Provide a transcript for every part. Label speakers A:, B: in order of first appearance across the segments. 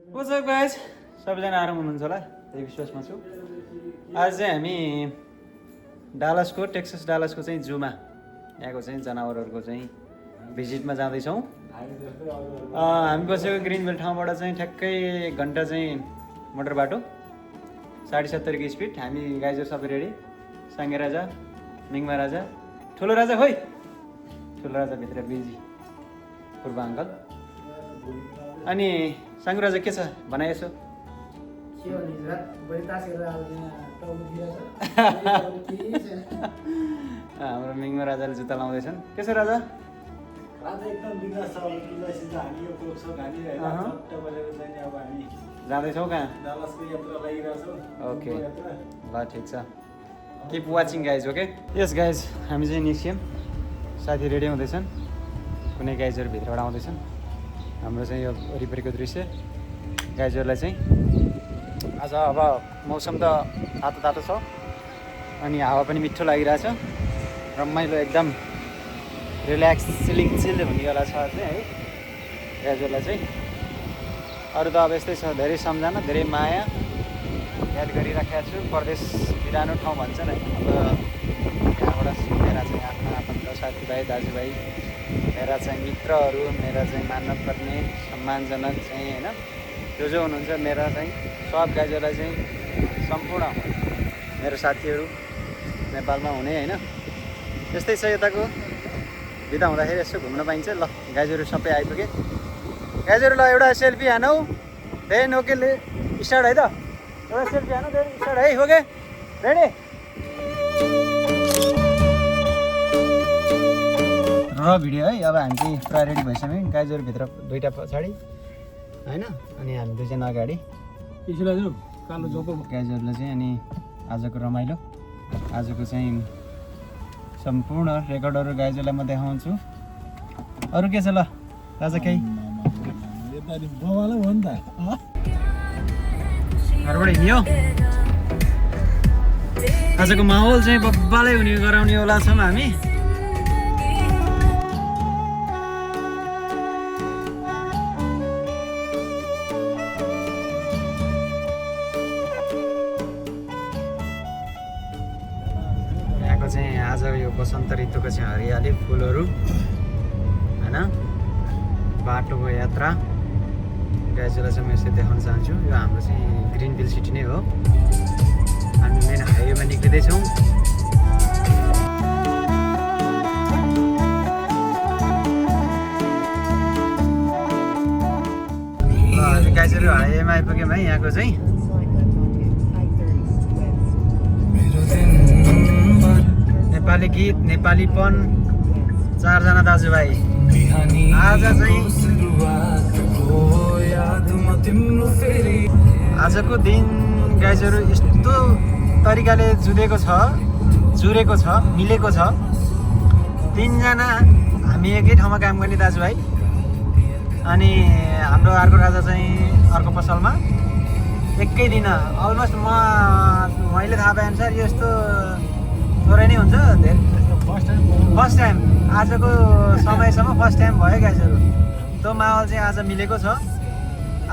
A: What's up guys? सबैजना आराम हुनुहुन्छ होला त्यही विश्वासमा छु। आज चाहिँ हामी टेक्सास डालसको चाहिँ जूमा यहाँको चाहिँ जनावरहरूको चाहिँ भिजिटमा जाँदैछौँ। हामी बसेको ग्रिनभेल ठाउँबाट चाहिँ ठ्याक्कै 1 घन्टा चाहिँ मोटर बाटो 70 को स्पिड। हामी गाइजर सबै रेडी। साङ्गे राजा, मिङमा राजा, ठुलो राजा खोइ, ठुलो राजा भित्र बिजी पूर्व अङ्कल। अनि साङ्गु राजा के छ भनाइ यसो? हाम्रो मिङमा राजाले जुत्ता लाउँदैछन्। के छ राजा? जाँदैछौँ कहाँ? ओके ल ठिक छ। Keep watching guys. ओके यस गाइज हामी चाहिँ निस्क्यौँ। साथी रेडी हुँदैछन्, कुनै गाइजहरू भित्रबाट आउँदैछन्। हाम्रो चाहिँ यो वरिपरिको दृश्य गाइजहरूलाई चाहिँ आज अब मौसम त तातो तातो छ अनि हावा पनि मिठो लागिरहेछ। रमाइलो एकदम रिल्याक्स चिल हुनेवाला छ चाहिँ है गाइजहरूलाई चाहिँ। अरू त अब यस्तै छ, धेरै सम्झना धेरै माया याद गरिराखेको छु। परदेश बिरानो ठाउँ भन्छन् है। अब यहाँबाट मेरा चाहिँ आफ्ना आफन्त साथीभाइ दाजुभाइ, मेरा चाहिँ मित्रहरू, मेरा चाहिँ मान्नुपर्ने सम्मानजनक चाहिँ होइन जो हुनुहुन्छ मेरा चाहिँ सब गाइजहरूलाई चाहिँ सम्पूर्ण मेरो साथीहरू नेपालमा हुने होइन। त्यस्तै छ यताको। बिदा हुँदाखेरि यसो घुम्न पाइन्छ। ल गाइजहरू सबै आइपुगे। गाइजहरू ल एउटा सेल्फी हानौ। देन ओके स्टार्ट है त। एउटा सेल्फी हानौ देन स्टार्ट है। ओके रेडी र भिडियो है। अब हामी चाहिँ पुरा रेडी भइसक्यौँ। गाइजहरू भित्र दुईवटा पछाडि होइन अनि हामी दुईजना अगाडि। कालो जोको गाइजहरूलाई चाहिँ अनि आजको रमाइलो, आजको चाहिँ सम्पूर्ण रेकर्डहरू गाइजहरूलाई म देखाउँछु। अरू के छ ल राजा? केही घरबाट हिँड्यो। आजको माहौल चाहिँ बब्बालै हुने गराउनेवाला छौँ हामी। चाहिँ आज यो बसन्त ऋतुको चाहिँ हरियाली फुलहरू होइन, बाटोको यात्रा गाइजलाई चाहिँ म यसरी देखाउन चाहन्छु। यो हाम्रो चाहिँ ग्रिनभिल सिटी नै हो। हामी मेन हाइवेमा निक्लिँदैछौँ। हामी गाइजहरू हाइवेमा आइपुग्यौँ है। यहाँको चाहिँ नेपाली गीत, नेपालीपन, 4 जना दाजुभाइ। आज चाहिँ आजको दिन गाइजहरू यस्तो तरिकाले जुरेको छ मिलेको छ। 3 जना हामी एकै ठाउँमा काम गर्ने दाजुभाइ। अनि हाम्रो अर्को राजा चाहिँ अर्को पसलमा एकै दिन अलमोस्ट मैले थाहा पाए अनुसार यस्तो थोरै नै हुन्छ। फर्स्ट टाइम आजको समयसम्म फर्स्ट टाइम भयो गाइजहरू। त्यो माहौल चाहिँ आज मिलेको छ।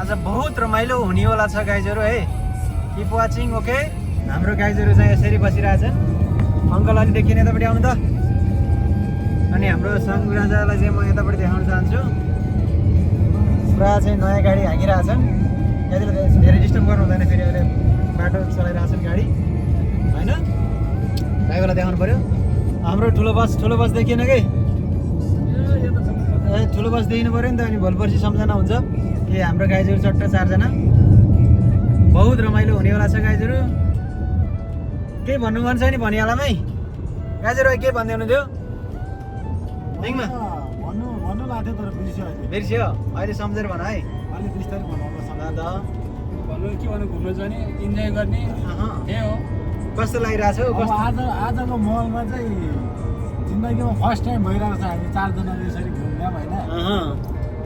A: आज बहुत रमाइलो हुनेवाला छ गाइजहरू है। Keep watching. ओके हाम्रो गाइजहरू चाहिँ यसरी बसिरहेछन्। अङ्कल अलि देखिने यतापट्टि आउनु त। अनि हाम्रो साङ्गु राजालाई चाहिँ म यतापट्टि देखाउन चाहन्छु। पुरा चाहिँ नयाँ गाडी हाँकिरहेछन्। यतिले धेरै डिस्टर्ब गर्नु हुँदैन। फेरि अहिले बाटो चलाइरहेछन् गाडी होइन। ड्राइभरलाई देखाउनु पऱ्यो। हाम्रो ठुलो बस देखिएन कि? ठुलो बस देखिनु पऱ्यो नि त। अनि भोलि पर्सि सम्झना हुन्छ कि हाम्रो गाइजहरू चट्ट 4 जना। बहुत रमाइलो हुनेवाला छ गाइजहरू। केही भन्नु मन छ नि भनिहालमै गाइजहरू। के भन्दै हुनुहुन्थ्यो? दिङमा भन्नु लाग्थ्यो तर बिर्स्यो। अहिले सम्झेर भन है। अलि बिस्तारै भन्नु त। भन्नु के भन्नु? घुम्न जाने, इन्जोय गर्ने त्यही हो। कस्तो लागिरहेछ हौ?
B: आजको मलमा चाहिँ जिन्दगीमा फर्स्ट टाइम भइरहेको छ। हामी 4 जनाले यसरी घुम्यौँ होइन।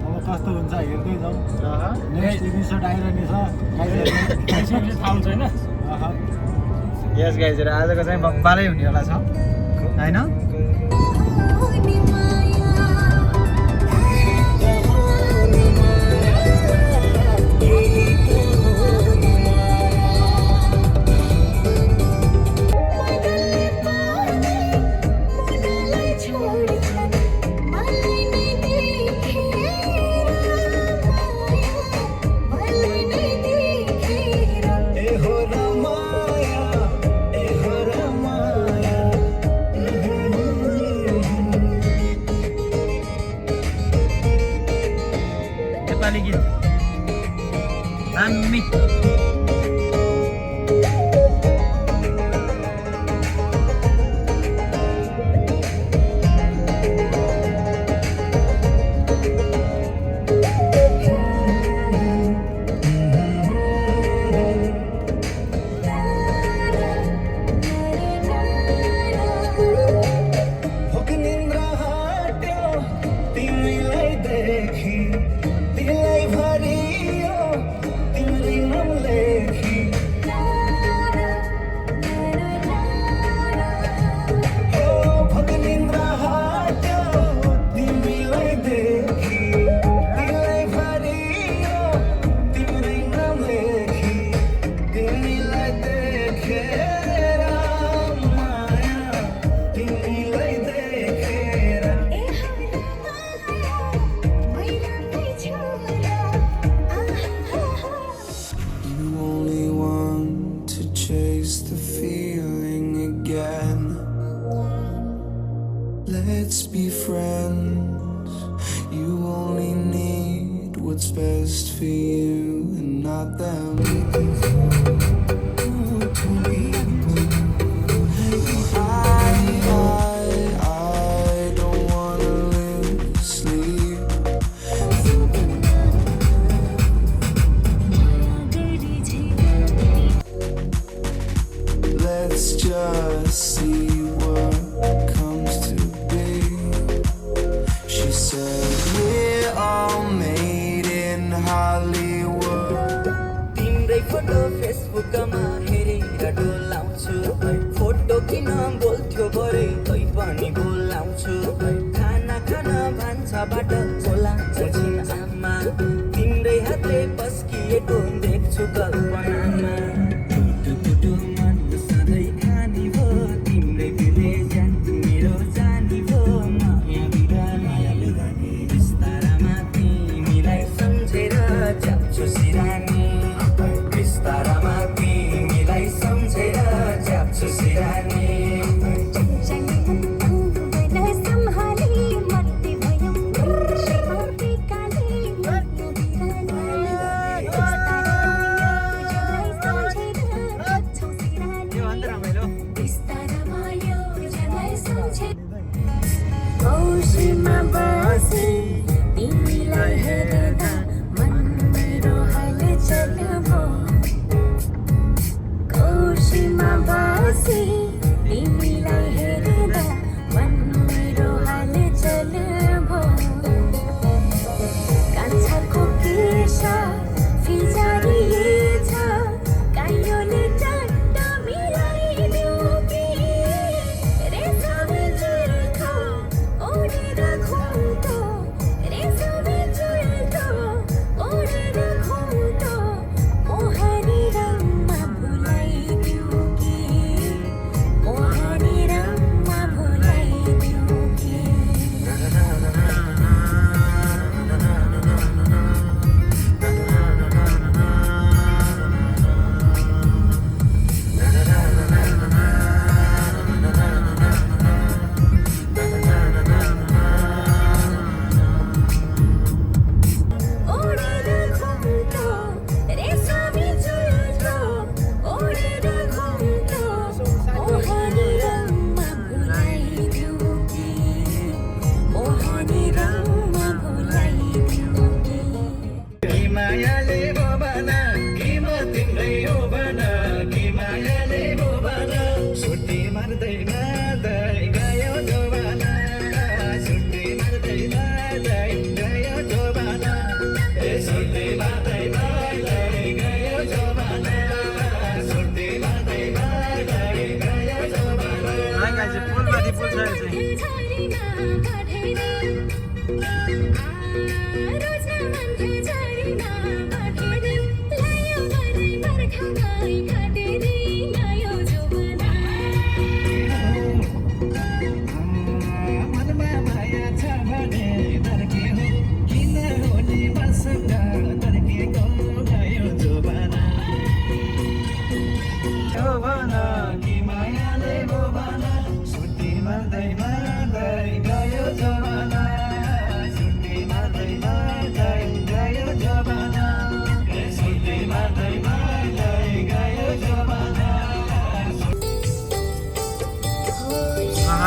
B: अब कस्तो हुन्छ हेर्दै जाउँ। नेक्स्ट एपिसोड आइरहने छ। थाहा हुन्छ होइन।
A: यस गाइजहरू आजको चाहिँ बब्बालै हुनेवाला छ होइन। दामी
C: Let's be friends. You only need what's best for you and not them. I don't wanna lose sleep. Let's just see what comes to be. She said we're all made in Hollywood.
D: तिम्रै photo फेसबुकमा हेरेर डोलाउँछु photo किन बोल्थ्यो भरे तै पनि बोलाउँछु खाना खान भान्साबाट होला छिन आमा तिम्रै हातले पस्किएको देख्छु कल्पनामा टुटु मन सधैँ खानी भो तिम्रै बिले जान मेरो जानी भो माया बिरानी बिस्तारामा तिमीलाई सम्झेर जान्छु सिरानी बिस्तारामा तिमीलाई सम्झेर जान्छु सिरानी
E: सम्हाली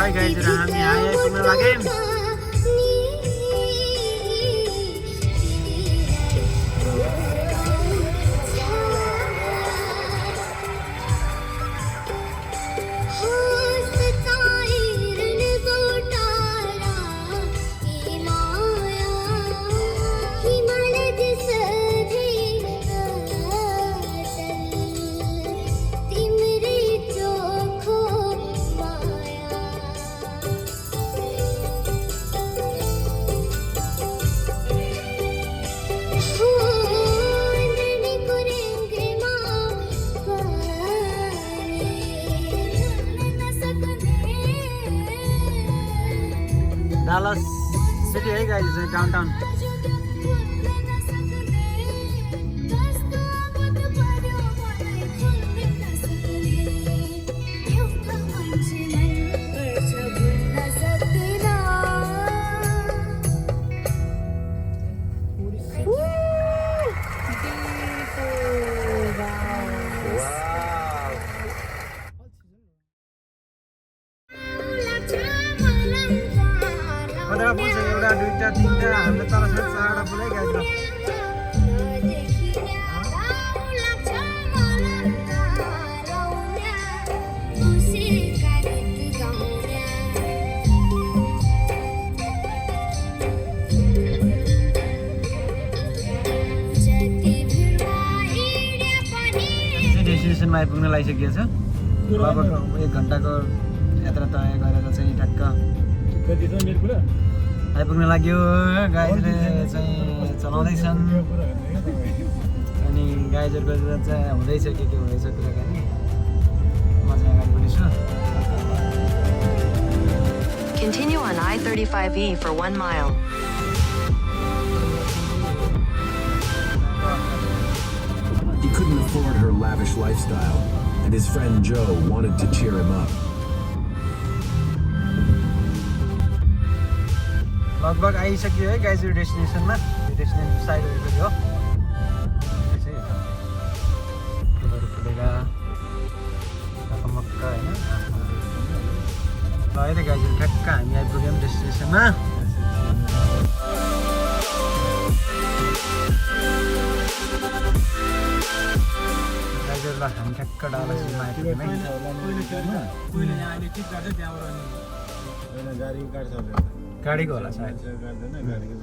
A: है गाइजहरु हामी आइपुग्न लाग्यौं डालस सिटी है गाइस डाउनटाउन कतिवटा पुल छ एउटा दुईटा तीनटा हामीले तल छ चारवटा पुलै गाइजहरु डेस्टिनेसनमा आइपुग्न लागिसकेको छ लगभग 1 घण्टाको यात्रा तय गरेर चाहिँ ठ्याक्क
B: कति छ मेरो कुरा
A: आइपुग्न लाग्यो गाइजले चाहिँ चलाउँदैछन् अनि गाइजहरुको चाहिँ हुँदैछ के हुँदैछ कुराकानी म चाहिँ अगाडि बढ्छु
E: Continue on I-35E for 1 mile.
F: He couldn't afford her lavish lifestyle, and his friend Joe wanted to cheer him up.
A: लगभग आइसक्यो है गाइजहरु डेस्टिनेसनमा डेस्टिनेसन साइड हो फुलहरू फुलेका टकमक्क हैन ल है त गाइजहरु ठ्याक्क हामी आइपुग्यौं डेस्टिनेसनमा गाइजहरु ल हामी ठ्याक्क डालसमा आइपुग्यौं है
B: पहिले यहाँ अहिले टिक काट्दै त्यहाँबाट अनि गाडी काट्छ
A: गाडीको होला सायद
B: गर्दैन गाडीको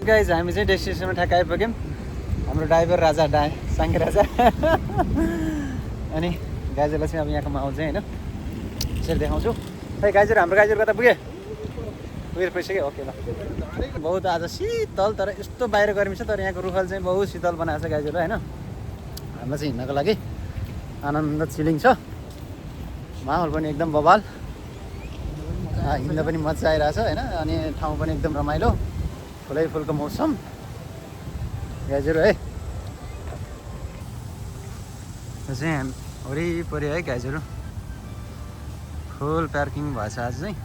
A: गाइज हामी चाहिँ डेस्टिनेसनमा ठ्याक्क आइपुग्यौँ हाम्रो ड्राइभर राजा साङ्गे राजा अनि गाइजरलाई चाहिँ अब यहाँको माहौल चाहिँ होइन यसरी देखाउँछु खै गाइजर हाम्रो गाइजर कता पुगेर पुगिसक्यो ओके ल बहुत आज शीतल तर यस्तो बाहिर गर्मी छ तर यहाँको रुखल चाहिँ बहुत शीतल बनाएको छ गाइजर होइन हाम्रो चाहिँ हिँड्नको लागि आनन्द चिलिङ छ माहौल पनि एकदम बवाल हिँड्न पनि मजा आइरहेछ होइन अनि ठाउँ पनि एकदम रमाइलो फुलै फुलको मौसम गाइजहरु है यो चाहिँ वरिपरि है गाइजहरु फुल पार्किङ भएछ आज चाहिँ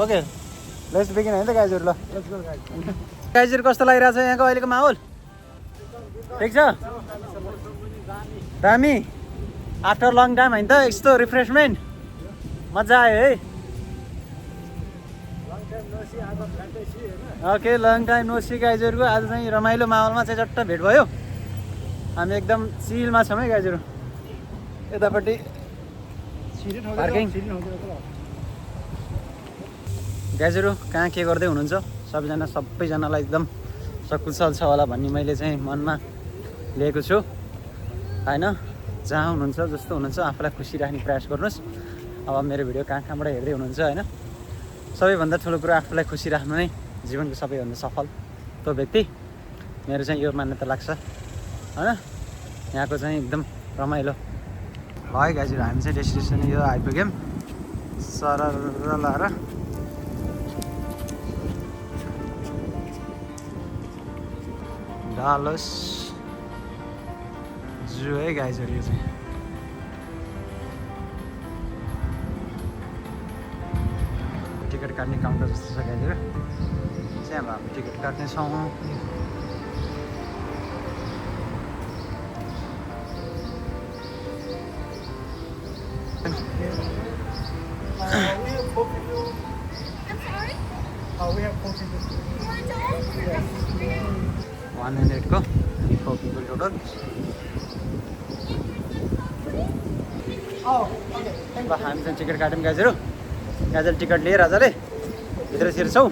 A: ओके लेट्स बिगिन है त गाइजहरु ल गाइजहरु कस्तो लागिरहेछ यहाँको अहिलेको माहौल ठिक छ दामी आफ्टर लङ टाइम होइन त यस्तो रिफ्रेसमेन्ट मजा आयो है okay long time no see गाइजहरुको आज चाहिँ रमाइलो माहौलमा चाहिँ चट्ट भेट भयो हामी एकदम चिलमा छौँ है गाइजहरु यतापट्टि पार्किङ गाइजहरु कहाँ के गर्दै हुनुहुन्छ सबैजनालाई एकदम सकुशल छ होला भन्ने मैले चाहिँ मनमा लिएको छु हैन जहाँ हुनुहुन्छ जस्तो हुनुहुन्छ आफूलाई खुसी राख्ने प्रयास गर्नुहोस् अब मेरो भिडियो कहाँबाट हेर्दै हुनुहुन्छ हैन सबैभन्दा ठुलो कुरो आफूलाई खुसी राख्नु नै जीवनको सबैभन्दा सफल त्यो व्यक्ति मेरो चाहिँ यो मान्यता लाग्छ होइन यहाँको चाहिँ एकदम रमाइलो ल है गाइजहरू हामी चाहिँ डेस्टिनेसन यो आइपुग्यौँ सरर लाएर डालस जू है गाइजहरू यो चाहिँ टिकट काट्ने काउन्टर जस्तो छ गाइजहरू चाहिँ अब हामी टिकट काट्नेछौँ $100 को 4 people total. ल हामी चाहिँ टिकट काट्यौँ गाइजहरू गाइजले टिकट लिएर राजाले भित्र छिर्छौँ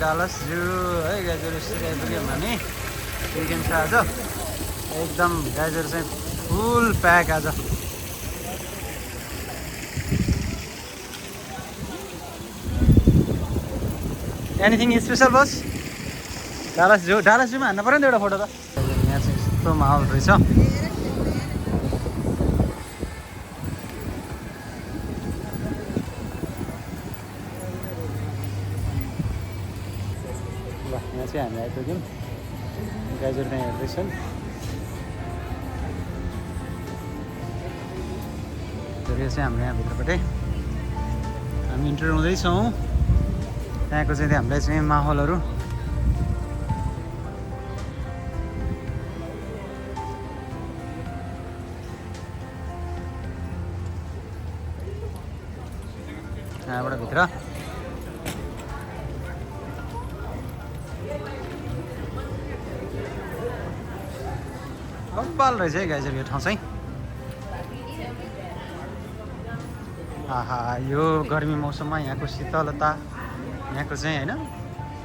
A: डालस जू है गाइजहरू यसरी आइपुग्यौँ हामी विकेन्ड छ आज एकदम गाइजहरू चाहिँ फुल प्याक आज एनिथिङ स्पेसल बस डालस जूमा हान्न पऱ्यो नि त एउटा फोटो त यहाँ चाहिँ यस्तो माहौल रहेछ ल यहाँ चाहिँ हामी आइपुग्यौँ गाइजहरू त्यहाँ हेर्दैछन् यो चाहिँ हाम्रो यहाँ भित्रपट्टि हामी इन्टर हुँदैछौँ त्यहाँको चाहिँ हामीलाई चाहिँ माहौलहरू यहाँबाट भित्र कपाल रहेछ है गाइजहरू यो ठाउँ चाहिँ आहा यो गर्मी मौसममा यहाँको शीतलता यहाँको चाहिँ होइन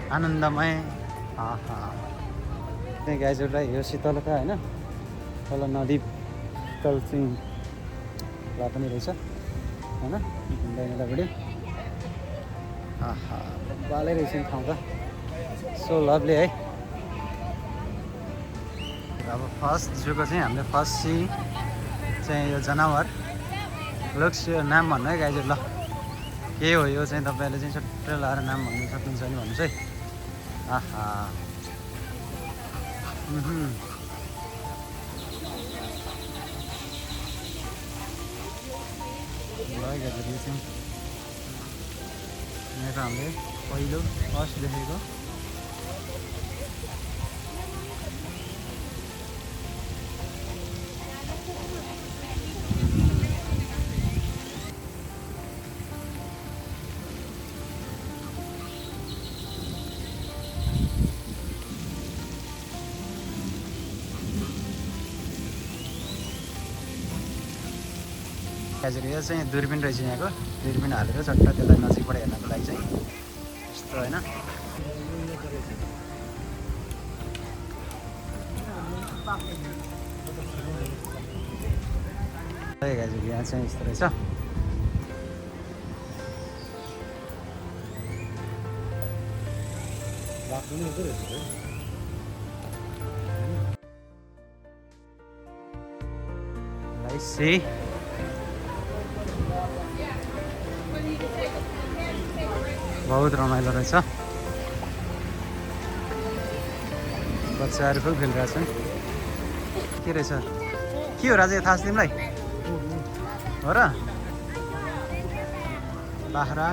A: आनन्दमय आहा त्यही गाइजहरूलाई यो शीतलता होइन तल नदी तल चाहिँ पनि रहेछ होइन यतापट्टि आहा बालै रहेछ नि ठाउँ त सो लभली है अब फर्स्ट जूको चाहिँ हामीले फर्स्ट सी चाहिँ यो जनावर लुक्स यो नाम भन्नु है गाइजहरू ल के हो यो चाहिँ तपाईँहरूले चाहिँ छुट्टै लाएर नाम भन्नु सक्नुहुन्छ नि भन्नुहोस् है आहा ल गाइजहरू यो चाहिँ यहाँको हामीले पहिलो फर्स्ट देखेको गाइजहरू यो चाहिँ दूरबीन रहेछ यहाँको दूरबीन हालेर चट्ट त्यसलाई नजिकबाट हेर्नको लागि चाहिँ यस्तो होइन गाइजहरू यहाँ चाहिँ यस्तो रहेछ सी बहुत रमाइलो रहेछ बच्चाहरू पनि खेलिरहेछन् के रहेछ के हो राजा थाहा छ तिमीलाई हो र बाख्रा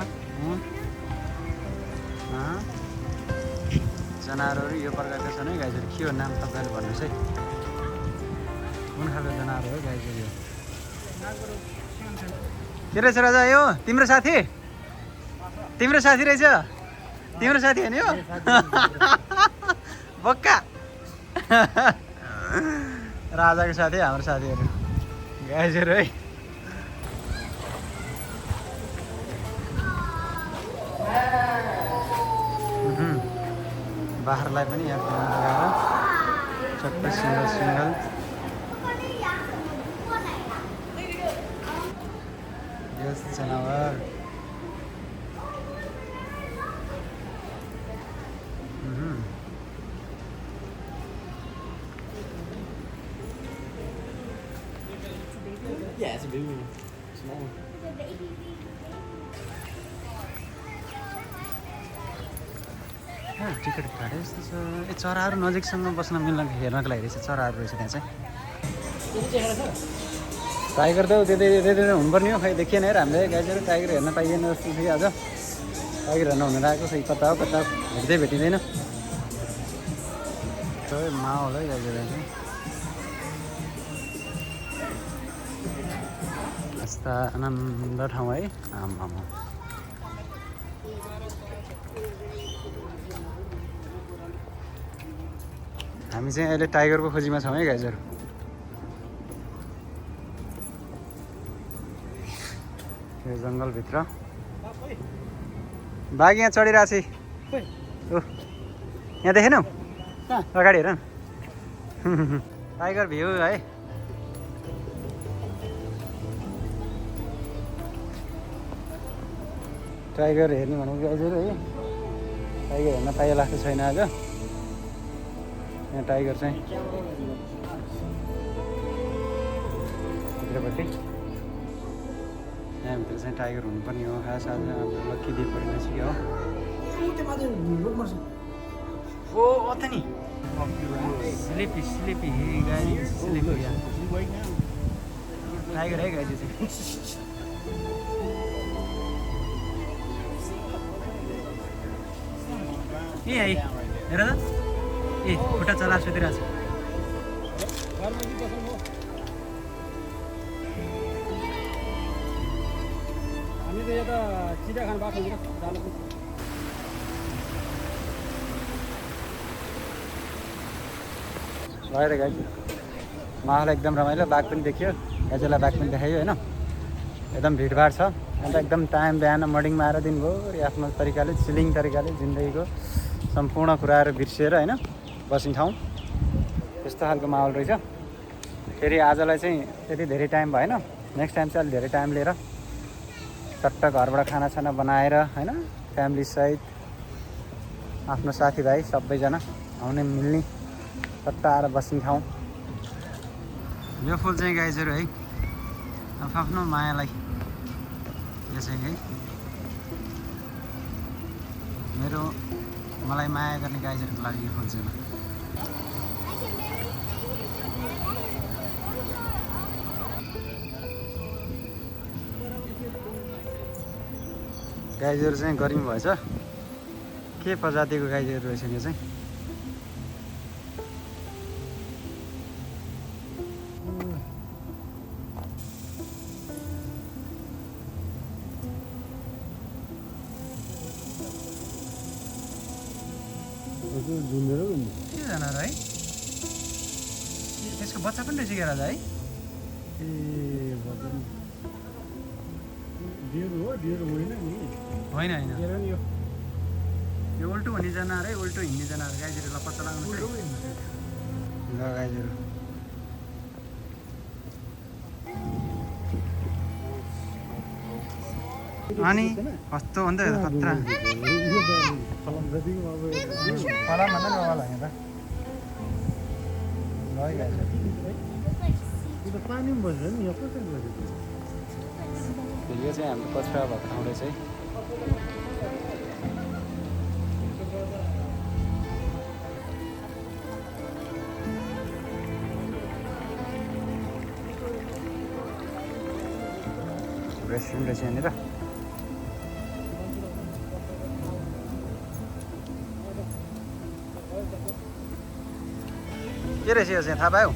A: जनावरहरू यो प्रकारका छन् है गाइजहरू के हो नाम तपाईँहरूले भन्नुहोस् है कुन खालको जनावर हो गाइजहरू यो के रहेछ राजा यो तिम्रो साथी रहेछ तिम्रो साथी होइन यो बक्का राजाको साथी हाम्रो साथीहरू गाइजहरू है बाख्रालाई पनि यहाँ लगाएर चट्टै सिङ्गल यो जनावर
B: Yeah, it's a baby. Small one.
A: Ticket काटेँ यस्तो छ ए चराहरू नजिकसँग बस्न मिल्न हेर्नको लागि रहेछ चराहरू रहेछ त्यहाँ चाहिँ टाइगर त त्यतै हुनुपर्ने हो खै देखिएन हेर हामीले गाइजहरू टाइगर हेर्न पाइएन जस्तो थियो आज टाइगर हेर्न हुन आएको खै कता हो भेटिँदैन सबै माहौल है गाइजहरू चाहिँ यस्ता आनन्द ठाउँ है आमामा हामी चाहिँ अहिले टाइगरको खोजीमा छौँ है गाइजहरू यो जङ्गलभित्र बाघ यहाँ चढिरहेको छ ओ यहाँ देखेनौ अगाडि हेर न टाइगर भ्यू है टाइगर हेर्ने भनेको गाइजहरू है टाइगर हेर्न पाइला जस्तो छैन आज यहाँ टाइगर चाहिँ भित्रपट्टि यहाँभित्र चाहिँ टाइगर हुनुपर्ने हो खास आज हाम्रो लक्की दिप परिरहेछ कि हो ओ त नि स्लिपी गाडी स्लिपी टाइगर है गाडी चाहिँ ए है हेर त ए खुट्टा चलाएर सुतिरहेको छ
B: हामी त यता चिडियाखाना बाटो जानु
A: भएर गाई माहौल एकदम रमाइलो बाघ पनि देखियो गाजेलाई बाघ पनि देखायो होइन एकदम भिडभाड छ अन्त एकदम टाइम बिहान मर्निङमा आएर दिनभरि आफ्नो तरिकाले चिलिङ तरिकाले जिन्दगीको सम्पूर्ण कुराहरू बिर्सिएर होइन बस्ने ठाउँ त्यस्तो खालको माहौल रहेछ फेरि आजलाई चाहिँ त्यति धेरै टाइम भएन नेक्स्ट टाइम चाहिँ अलिक धेरै टाइम लिएर चट्ट घरबाट खानासाना बनाएर होइन फ्यामिलीसहित आफ्नो साथीभाइ सबैजना आउने मिल्ने चट्ट आएर बस्ने ठाउँ यो फुल चाहिँ गाइजहरू है आफ्नो मायालाई यो चाहिँ है मलाई माया गर्ने गाइजहरूको लागि यो फुल चाहिँ गाइजहरू चाहिँ गरिम भएछ के प्रजातिको गाइजहरू रहेछ यो चाहिँ के जनावर है त्यसको बच्चा पनि रहेछ क्या राजा है
B: ए
A: होइन यो उल्टो हुने जनावर है उल्टो हिँड्ने जनावर गाइजहरूलाई पत्ता लाग्नु ल गाइजहरू अनि कस्तो हो नि त खतरा फलाम भन्दा नि बाबालाई यहाँ त ल गाइजहरू
B: पानी पनि बस्छ नि यो कसरी गरेको
A: यो चाहिँ हाम्रो कचरा भएको ठाउँ रहेछ है रेस्टुरेन्ट रहेछ यहाँनिर के रहेछ यो चाहिँ थाहा पायो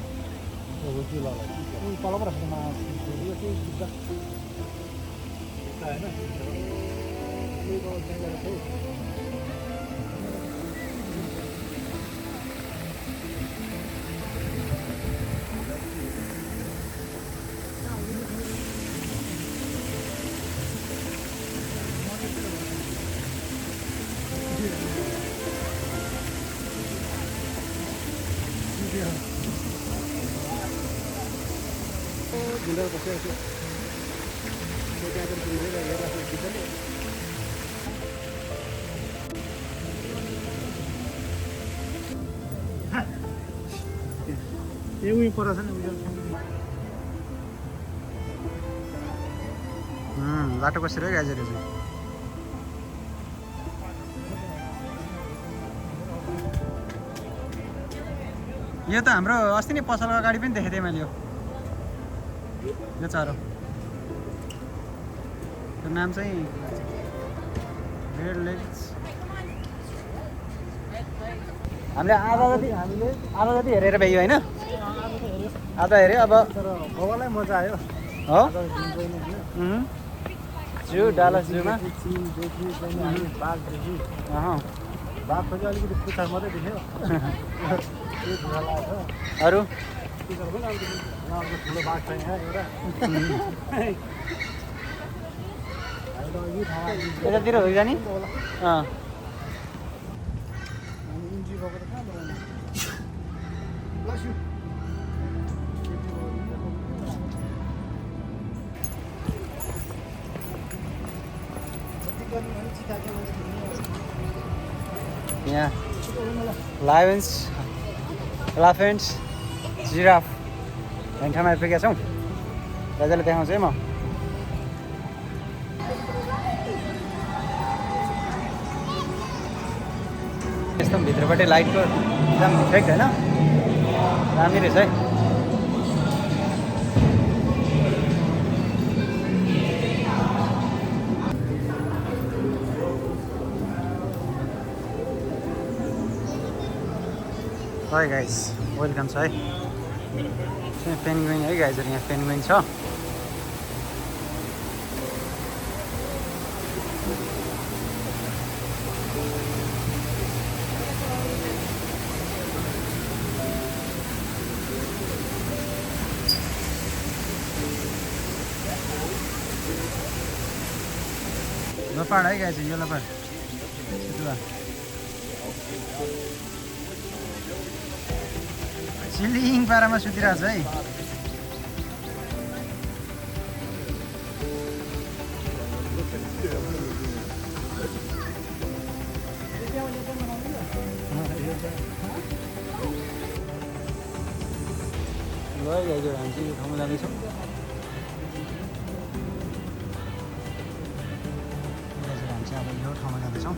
B: ए उही पर छ नि
A: बाटो कसरी हो गाइजहरू चाहिँ यो त हाम्रो अस्ति नै पसलको अगाडि पनि देखेको थिएँ मैले यो चरो त्यो नाम चाहिँ रेड लेग्स हामीले आधा जति हेरेर भ्यायो होइन आधा हेऱ्यो अब
B: तर भगवानलाई मजा आयो
A: हो
B: चिल
A: जू डालस जूमा
B: देखि हामी बाघ देखि बाघको चाहिँ अलिकति पुच्छर मात्रै देख्यो त्यो धुवा लाग्छ
A: अरू
B: पुच्छर पनि अलिकति अर्को ठुलो बाघ छ यहाँ एउटा
A: यतातिर हो जाने यहाँ लायन्स एलिफेन्ट्स जिराफ भन्ने ठाउँमा आइपुगेका छौँ दाजुलाई देखाउँछु है म यस्तो भित्रपट्टि लाइटको एकदम इफेक्ट होइन दामी रहेछ है है गाइज वेलकम छ है पेन्गुइन है गाइजहरू यहाँ पेन्गुइन छ लोपाड है गाइज यो लोपाड चिलिङ पारामा सुतिरहेको छ है ल गाइजहरू हामी चाहिँ यो ठाउँमा जाँदैछौँ हामी चाहिँ अब यो ठाउँमा जाँदैछौँ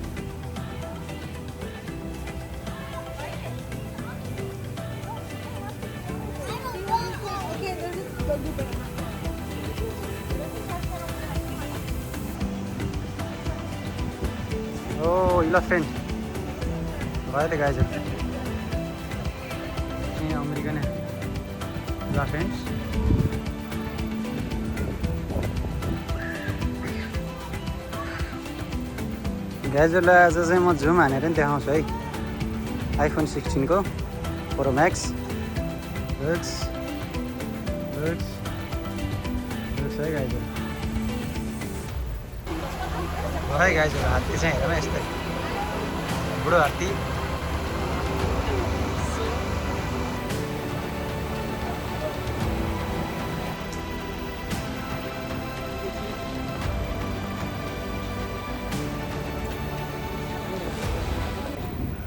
A: Oh, elephant. Right, guys. Ini American elephants. गाइजहरूलाई आज चाहिँ म जुम हानेर नि देखाउँछु है आइफोन 16 को प्रो मैक्स लुक्स है गाइजहरू है गाइजहरू हात्ती चाहिँ हेर न यस्तै बुढो हात्ती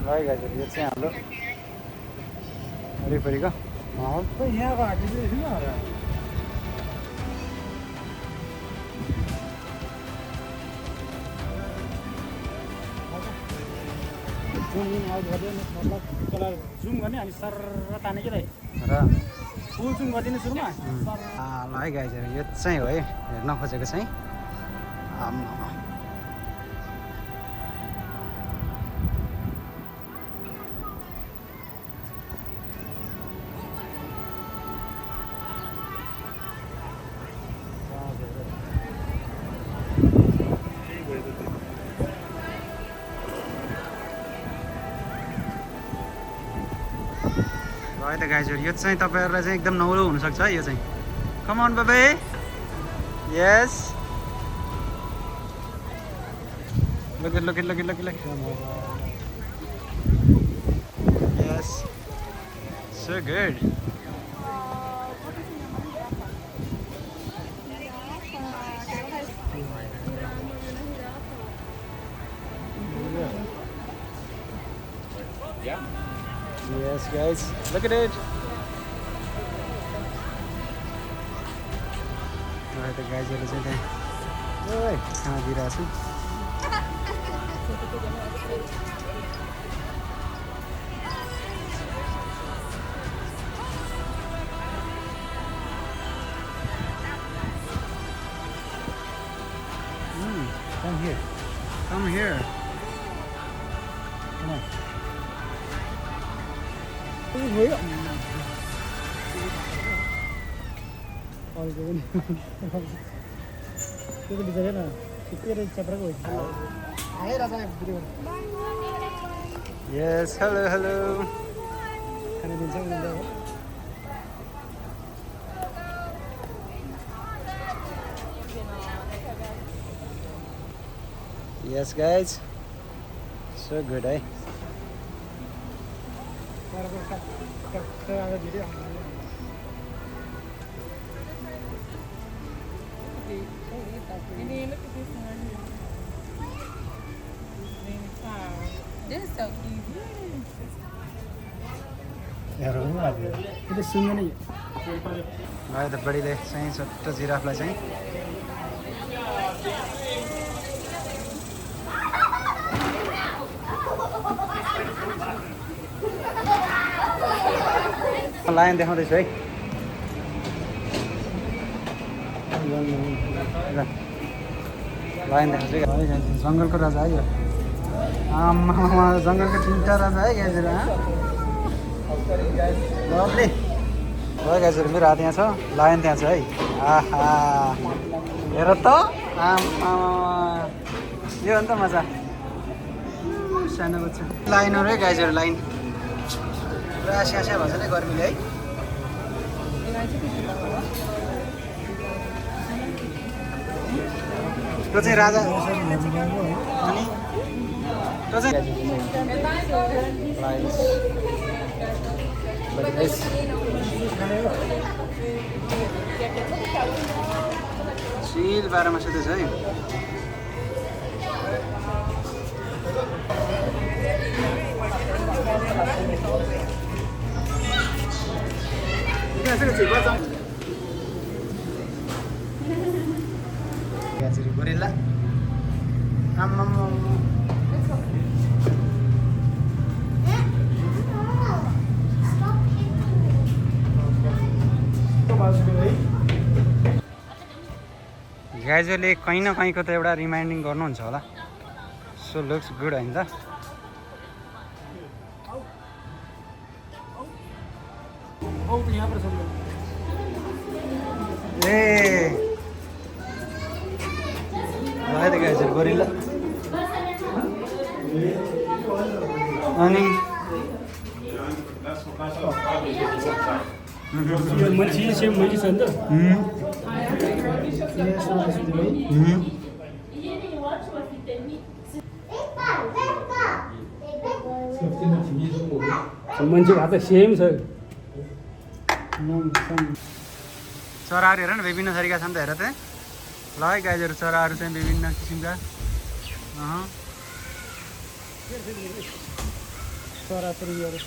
A: है गाइजहरू यो चाहिँ हाम्रो वरिपरिको माहौल
B: यहाँको हात्ती चाहिँ छैन जुम गर्ने अनि सर ताने कि
A: र
B: फुल जुम गरिदिनु सुरुमा
A: ल है गाइजहरू यो चाहिँ हो है हेर्न खोजेको चाहिँ है त गाइजहरू यो चाहिँ तपाईँहरूलाई चाहिँ एकदम नौलो हुनसक्छ है यो चाहिँ कम अन बाबे यस look it yes so good yes guys look at it right the guys are listening खाना दिइरहेको छु Come here. Come here. Come on. Yes, hello, hello. Yes, guys. So good, eh?
G: This is so cute.
A: भाइ त बडीले चाहिँ छोटो जिराफलाई चाहिँ lion देखाउँदैछु है लायन देखाउँछु जङ्गलको राजा है यो आमा जङ्गलको 3टा राजा है गाइजहरु लभली भयो गाइजहरु मेरो हात यहाँ छ लायन त्यहाँ छ है आहा हेर त आमा यो हो नि त मजा सानो बच्चा लाइनहरु है गाइजहरु लाइन पुरा स्यास्या भन्छ नि गर्मीले है त्यो चाहिँ राजा अनि त्यो चाहिँ चिल 12मा सुतेछ है गाजरी गोरिल्ला आम्मामा गाइजले कहीँ न कहीँको त एउटा रिमाइन्डिङ गर्नुहुन्छ होला सो लुक्स गुड होइन त ए भयो त गाइजहरु गोरिल्ला अनि
B: मान्छे भए त सेम छ
A: चराहरू हेर न विभिन्न थरीका छन् त हेर त ल है गाइजहरु चराहरू चाहिँ विभिन्न किसिमका
B: चराचुरुङ्गीहरू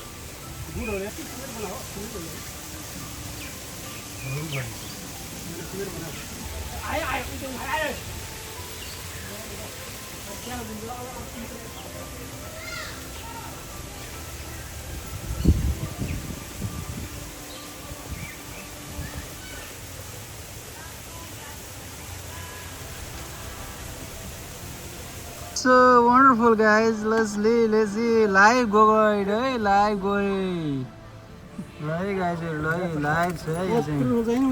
A: So wonderful, guys. Let's see live go right, hey, live go. Live guys, live छ यो चाहिँ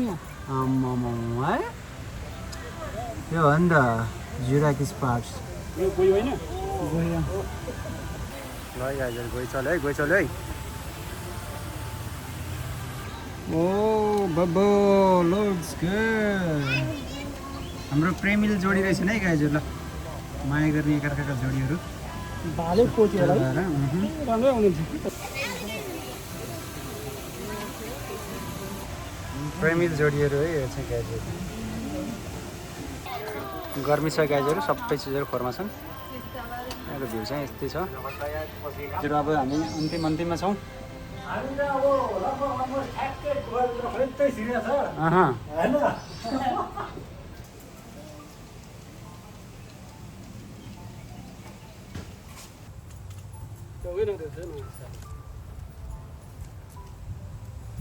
A: है यो हो नि त जुराकिस पार्क्स
B: यो गयो हैन
A: गयो ल गाइजहरु गइ चल्यो है ओ बब्बो लुक्स गुड हाम्रो प्रेमिल जोडी रहेछ है गाइजहरु ल माया गर्ने एकअर्काका जोडीहरू
B: भाले कोची होला राम्रै हुनुहुन्छ
A: प्रेमिल जोडीहरू है यो चाहिँ गाइजहरु गर्मी छ गाइजहरु सबै चिजहरू खोरमा छन् यहाँको भ्यू चाहिँ यस्तै छ हजुर अब हामी अन्तिममा छौँ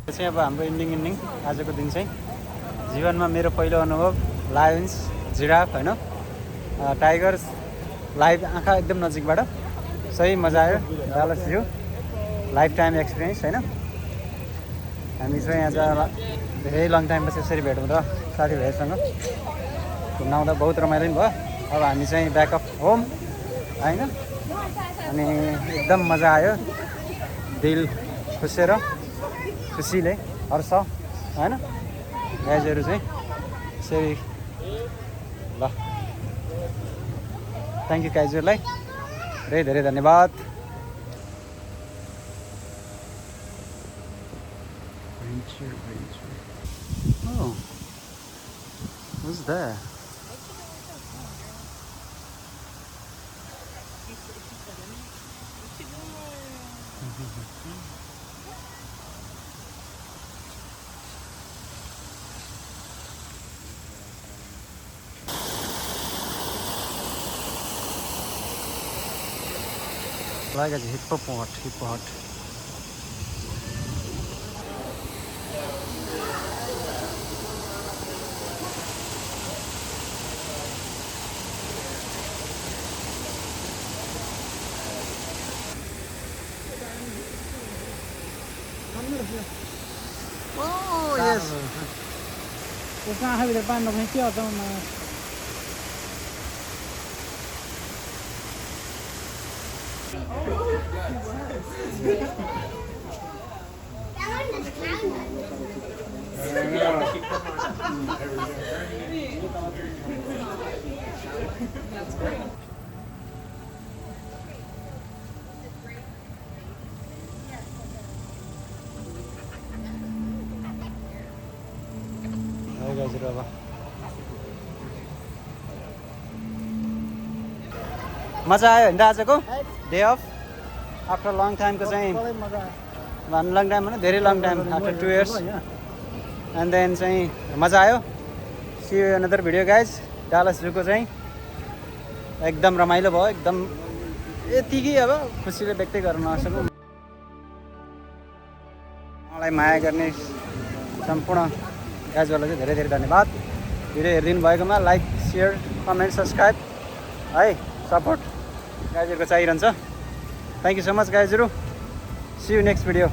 A: चाहिँ अब हाम्रो इन्डिङ आजको दिन चाहिँ जीवनमा मेरो पहिलो अनुभव लायन्स जिराफ होइन टाइगर्स लाइभ आँखा एकदम नजिकबाट सही मजा आयो Dallas view life time experience होइन हामी चाहिँ आज धेरै लङ टाइमपछि यसरी भेट हुँदा साथीभाइहरूसँग घुम्न आउँदा बहुत रमाइलो नि भयो अब हामी चाहिँ ब्याक अफ होम होइन अनि एकदम मजा आयो दिल खुसीले हर्ष होइन गाइजहरू चाहिँ यसरी ल थ्याङ्क यू गाइजहरूलाई धेरै धेरै धन्यवाद Oh, who's there? Like a hippo hut. Oh, yes.
B: उसमा आँखाभित्र पानी नखाने के हटाउन
A: अब मजा आयो होइन आजको डे अफ आफ्टर लङ टाइमको चाहिँ लङ टाइम होइन धेरै लङ time after 2 years and then चाहिँ मजा आयो see you another video guys Dallas जूको चाहिँ एकदम रमाइलो भयो एकदम यतिकै अब खुसीले व्यक्तै गर्न नसकौँ मलाई माया गर्ने सम्पूर्ण गाइजहरूलाई चाहिँ धेरै धेरै धन्यवाद भिडियो हेरिदिनु भएकोमा लाइक सेयर कमेन्ट सब्सक्राइब है सपोर्ट गाइजहरूको चाहिरहन्छ थ्याङ्क यू सो मच गाइजहरू सी यू नेक्स्ट भिडियो